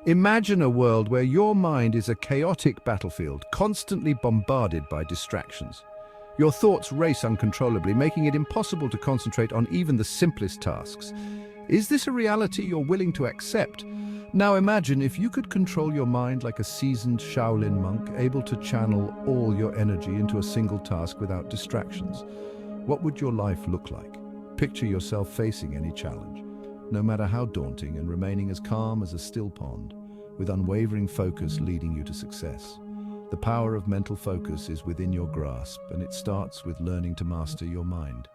Imagine a world where your mind is a chaotic battlefield, constantly bombarded by distractions. Your thoughts race uncontrollably, making it impossible to concentrate on even the simplest tasks. Is this a reality you're willing to accept? Now imagine if you could control your mind like a seasoned Shaolin monk, able to channel all your energy into a single task without distractions. What would your life look like? Picture yourself facing any challenge, no matter how daunting, and remaining as calm as a still pond, with unwavering focus leading you to success. The power of mental focus is within your grasp, and it starts with learning to master your mind.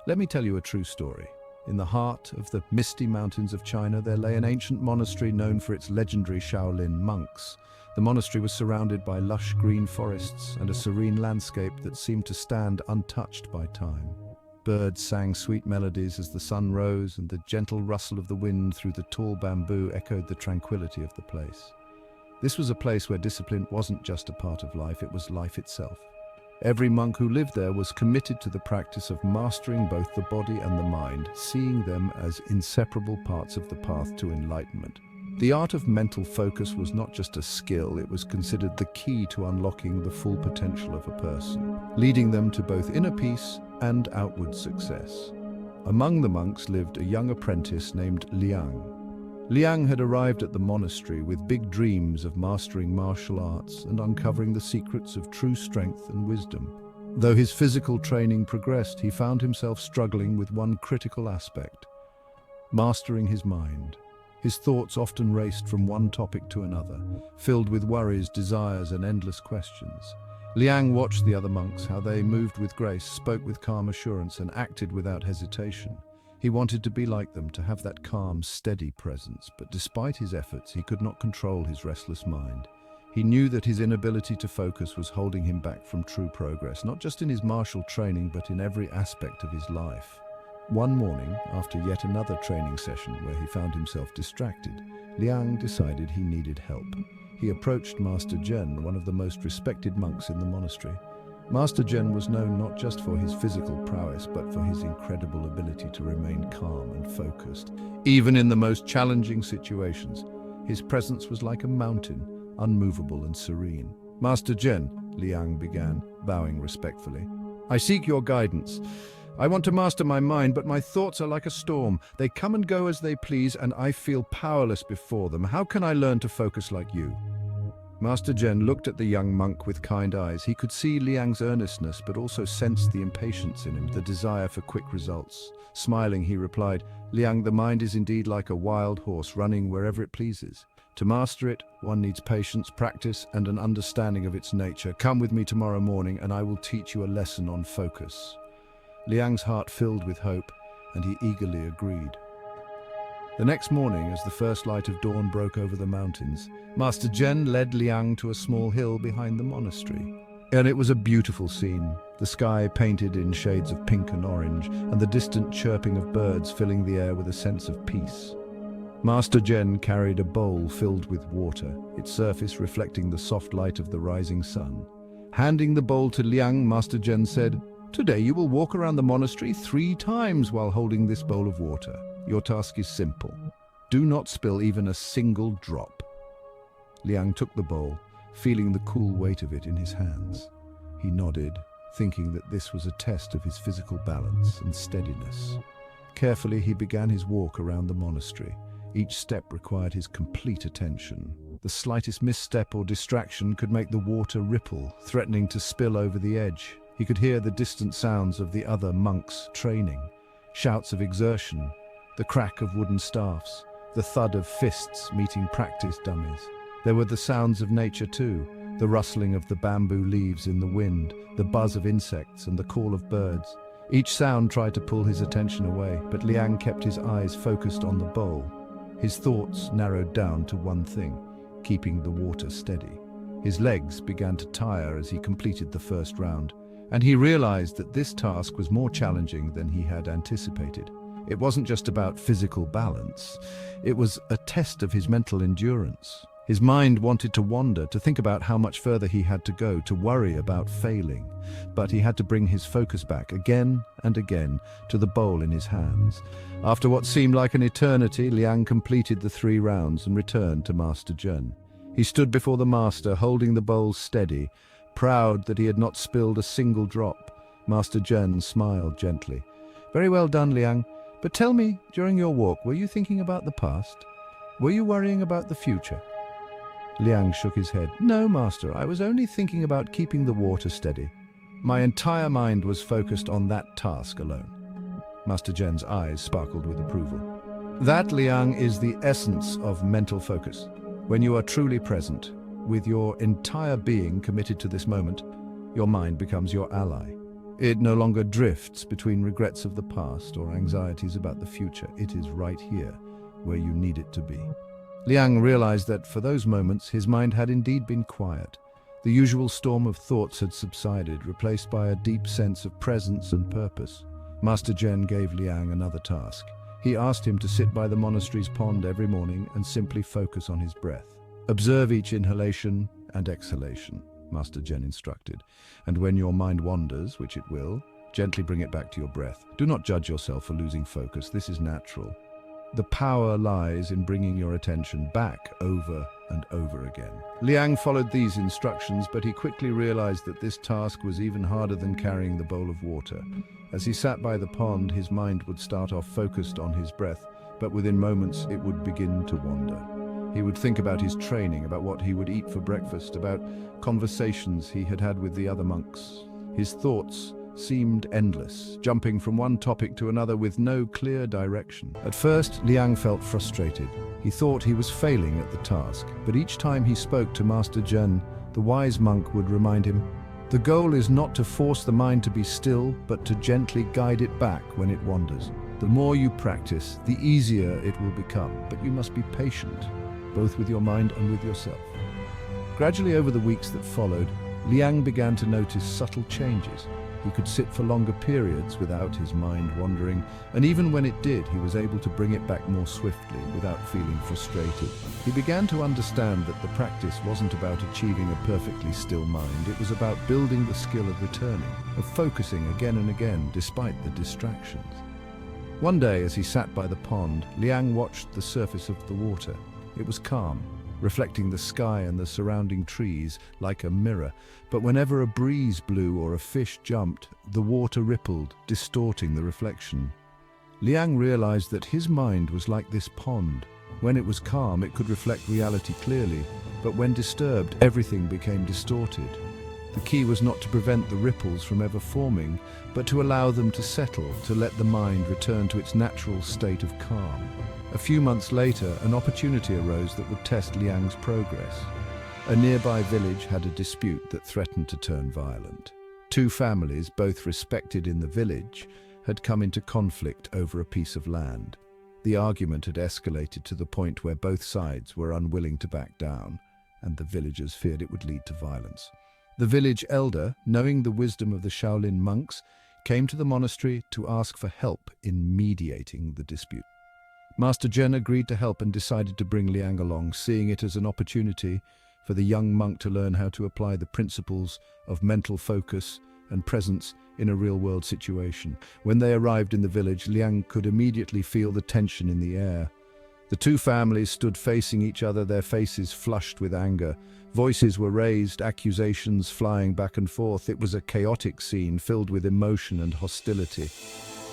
Let me tell you a true story. In the heart of the misty mountains of China, there lay an ancient monastery known for its legendary Shaolin monks. The monastery was surrounded by lush green forests and a serene landscape that seemed to stand untouched by time. Birds sang sweet melodies as the sun rose, and the gentle rustle of the wind through the tall bamboo echoed the tranquility of the place. This was a place where discipline wasn't just a part of life, it was life itself. Every monk who lived there was committed to the practice of mastering both the body and the mind, seeing them as inseparable parts of the path to enlightenment. The art of mental focus was not just a skill, it was considered the key to unlocking the full potential of a person, leading them to both inner peace and outward success. Among the monks lived a young apprentice named Liang. Liang had arrived at the monastery with big dreams of mastering martial arts and uncovering the secrets of true strength and wisdom. Though his physical training progressed, he found himself struggling with one critical aspect: mastering his mind. His thoughts often raced from one topic to another, filled with worries, desires, and endless questions. Liang watched the other monks, how they moved with grace, spoke with calm assurance, and acted without hesitation. He wanted to be like them, to have that calm, steady presence, but despite his efforts, he could not control his restless mind. He knew that his inability to focus was holding him back from true progress, not just in his martial training, but in every aspect of his life. One morning, after yet another training session where he found himself distracted, Liang decided he needed help. He approached Master Zhen, one of the most respected monks in the monastery. Master Zhen was known not just for his physical prowess, but for his incredible ability to remain calm and focused. Even in the most challenging situations, his presence was like a mountain, unmovable and serene. "Master Zhen," Liang began, bowing respectfully, "I seek your guidance. I want to master my mind, but my thoughts are like a storm. They come and go as they please, and I feel powerless before them. How can I learn to focus like you?" Master Zhen looked at the young monk with kind eyes. He could see Liang's earnestness, but also sensed the impatience in him, the desire for quick results. Smiling, he replied, "Liang, the mind is indeed like a wild horse running wherever it pleases. To master it, one needs patience, practice, and an understanding of its nature. Come with me tomorrow morning, and I will teach you a lesson on focus." Liang's heart filled with hope, and he eagerly agreed. The next morning, as the first light of dawn broke over the mountains, Master Zhen led Liang to a small hill behind the monastery. And it was a beautiful scene, the sky painted in shades of pink and orange, and the distant chirping of birds filling the air with a sense of peace. Master Zhen carried a bowl filled with water, its surface reflecting the soft light of the rising sun. Handing the bowl to Liang, Master Zhen said, "Today you will walk around the monastery 3 times while holding this bowl of water. Your task is simple. Do not spill even a single drop." Liang took the bowl, feeling the cool weight of it in his hands. He nodded, thinking that this was a test of his physical balance and steadiness. Carefully, he began his walk around the monastery. Each step required his complete attention. The slightest misstep or distraction could make the water ripple, threatening to spill over the edge. He could hear the distant sounds of the other monks training, shouts of exertion, the crack of wooden staffs, the thud of fists meeting practice dummies. There were the sounds of nature too, the rustling of the bamboo leaves in the wind, the buzz of insects and the call of birds. Each sound tried to pull his attention away, but Liang kept his eyes focused on the bowl. His thoughts narrowed down to one thing: keeping the water steady. His legs began to tire as he completed the first round, and he realized that this task was more challenging than he had anticipated. It wasn't just about physical balance, it was a test of his mental endurance. His mind wanted to wander, to think about how much further he had to go, to worry about failing. But he had to bring his focus back again and again to the bowl in his hands. After what seemed like an eternity, Liang completed the 3 rounds and returned to Master Zhen. He stood before the master, holding the bowl steady, proud that he had not spilled a single drop. Master Zhen smiled gently. "Very well done, Liang. But tell me, during your walk, were you thinking about the past? Were you worrying about the future?" Liang shook his head. "No, Master, I was only thinking about keeping the water steady. My entire mind was focused on that task alone." Master Zhen's eyes sparkled with approval. "That, Liang, is the essence of mental focus. When you are truly present, with your entire being committed to this moment, your mind becomes your ally. It no longer drifts between regrets of the past or anxieties about the future. It is right here, where you need it to be." Liang realized that for those moments his mind had indeed been quiet. The usual storm of thoughts had subsided, replaced by a deep sense of presence and purpose. Master Zhen gave Liang another task. He asked him to sit by the monastery's pond every morning and simply focus on his breath. "Observe each inhalation and exhalation," Master Zhen instructed. "And when your mind wanders, which it will, gently bring it back to your breath. Do not judge yourself for losing focus. This is natural. The power lies in bringing your attention back over and over again." Liang followed these instructions, but he quickly realized that this task was even harder than carrying the bowl of water. As he sat by the pond, his mind would start off focused on his breath, but within moments it would begin to wander. He would think about his training, about what he would eat for breakfast, about conversations he had had with the other monks. His thoughts seemed endless, jumping from one topic to another with no clear direction. At first, Liang felt frustrated. He thought he was failing at the task, but each time he spoke to Master Zhen, the wise monk would remind him, "The goal is not to force the mind to be still, but to gently guide it back when it wanders. The more you practice, the easier it will become, but you must be patient, both with your mind and with yourself." Gradually over the weeks that followed, Liang began to notice subtle changes. He could sit for longer periods without his mind wandering, and even when it did, he was able to bring it back more swiftly without feeling frustrated. He began to understand that the practice wasn't about achieving a perfectly still mind. It was about building the skill of returning, of focusing again and again despite the distractions. One day, as he sat by the pond, Liang watched the surface of the water. It was calm, reflecting the sky and the surrounding trees like a mirror. But whenever a breeze blew or a fish jumped, the water rippled, distorting the reflection. Liang realized that his mind was like this pond. When it was calm, it could reflect reality clearly, but when disturbed, everything became distorted. The key was not to prevent the ripples from ever forming, but to allow them to settle, to let the mind return to its natural state of calm. A few months later, an opportunity arose that would test Liang's progress. A nearby village had a dispute that threatened to turn violent. 2 families, both respected in the village, had come into conflict over a piece of land. The argument had escalated to the point where both sides were unwilling to back down, and the villagers feared it would lead to violence. The village elder, knowing the wisdom of the Shaolin monks, came to the monastery to ask for help in mediating the dispute. Master Zhen agreed to help and decided to bring Liang along, seeing it as an opportunity for the young monk to learn how to apply the principles of mental focus and presence in a real-world situation. When they arrived in the village, Liang could immediately feel the tension in the air. The 2 families stood facing each other, their faces flushed with anger. Voices were raised, accusations flying back and forth. It was a chaotic scene filled with emotion and hostility.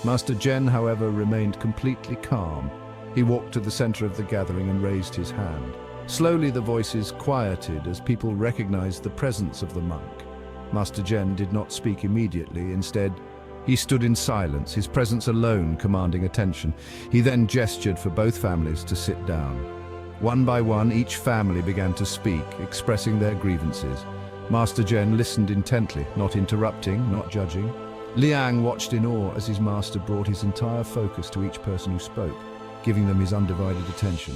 Master Zhen, however, remained completely calm. He walked to the center of the gathering and raised his hand. Slowly the voices quieted as people recognized the presence of the monk. Master Zhen did not speak immediately. Instead, he stood in silence, his presence alone commanding attention. He then gestured for both families to sit down. One by one, each family began to speak, expressing their grievances. Master Zhen listened intently, not interrupting, not judging. Liang watched in awe as his master brought his entire focus to each person who spoke, giving them his undivided attention.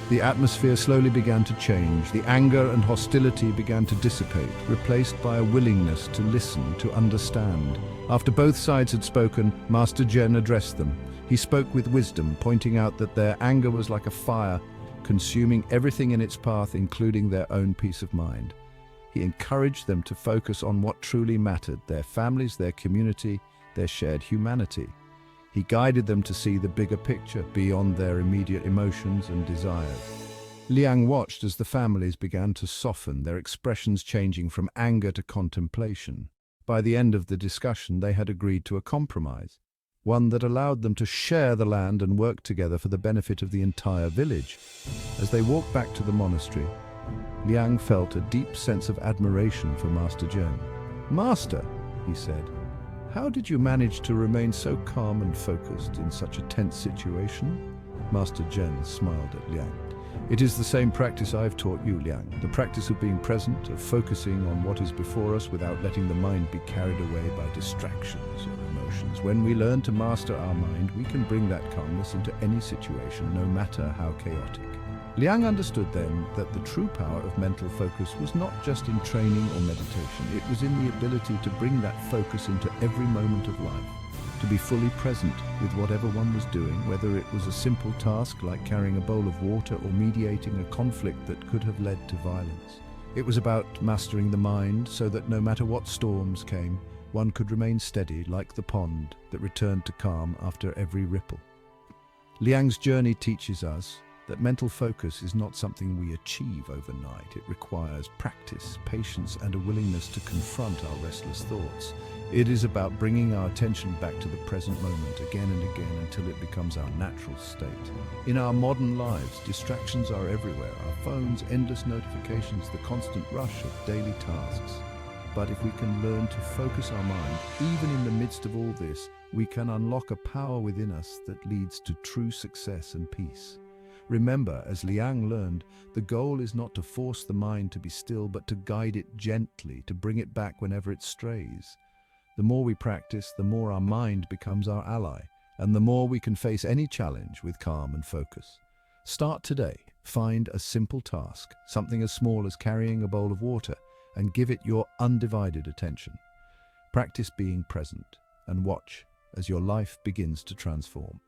The atmosphere slowly began to change. The anger and hostility began to dissipate, replaced by a willingness to listen, to understand. After both sides had spoken, Master Zhen addressed them. He spoke with wisdom, pointing out that their anger was like a fire consuming everything in its path, including their own peace of mind. He encouraged them to focus on what truly mattered: their families, their community, their shared humanity. He guided them to see the bigger picture beyond their immediate emotions and desires. Liang watched as the families began to soften, their expressions changing from anger to contemplation. By the end of the discussion, they had agreed to a compromise, one that allowed them to share the land and work together for the benefit of the entire village. As they walked back to the monastery, Liang felt a deep sense of admiration for Master Zhen. "Master," he said, "how did you manage to remain so calm and focused in such a tense situation?" Master Zhen smiled at Liang. "It is the same practice I've taught you, Liang. The practice of being present, of focusing on what is before us without letting the mind be carried away by distractions or emotions. When we learn to master our mind, we can bring that calmness into any situation, no matter how chaotic." Liang understood then that the true power of mental focus was not just in training or meditation. It was in the ability to bring that focus into every moment of life, to be fully present with whatever one was doing, whether it was a simple task like carrying a bowl of water or mediating a conflict that could have led to violence. It was about mastering the mind so that no matter what storms came, one could remain steady like the pond that returned to calm after every ripple. Liang's journey teaches us that mental focus is not something we achieve overnight. It requires practice, patience, and a willingness to confront our restless thoughts. It is about bringing our attention back to the present moment again and again until it becomes our natural state. In our modern lives, distractions are everywhere: our phones, endless notifications, the constant rush of daily tasks. But if we can learn to focus our mind, even in the midst of all this, we can unlock a power within us that leads to true success and peace. Remember, as Liang learned, the goal is not to force the mind to be still, but to guide it gently, to bring it back whenever it strays. The more we practice, the more our mind becomes our ally, and the more we can face any challenge with calm and focus. Start today. Find a simple task, something as small as carrying a bowl of water, and give it your undivided attention. Practice being present, and watch as your life begins to transform.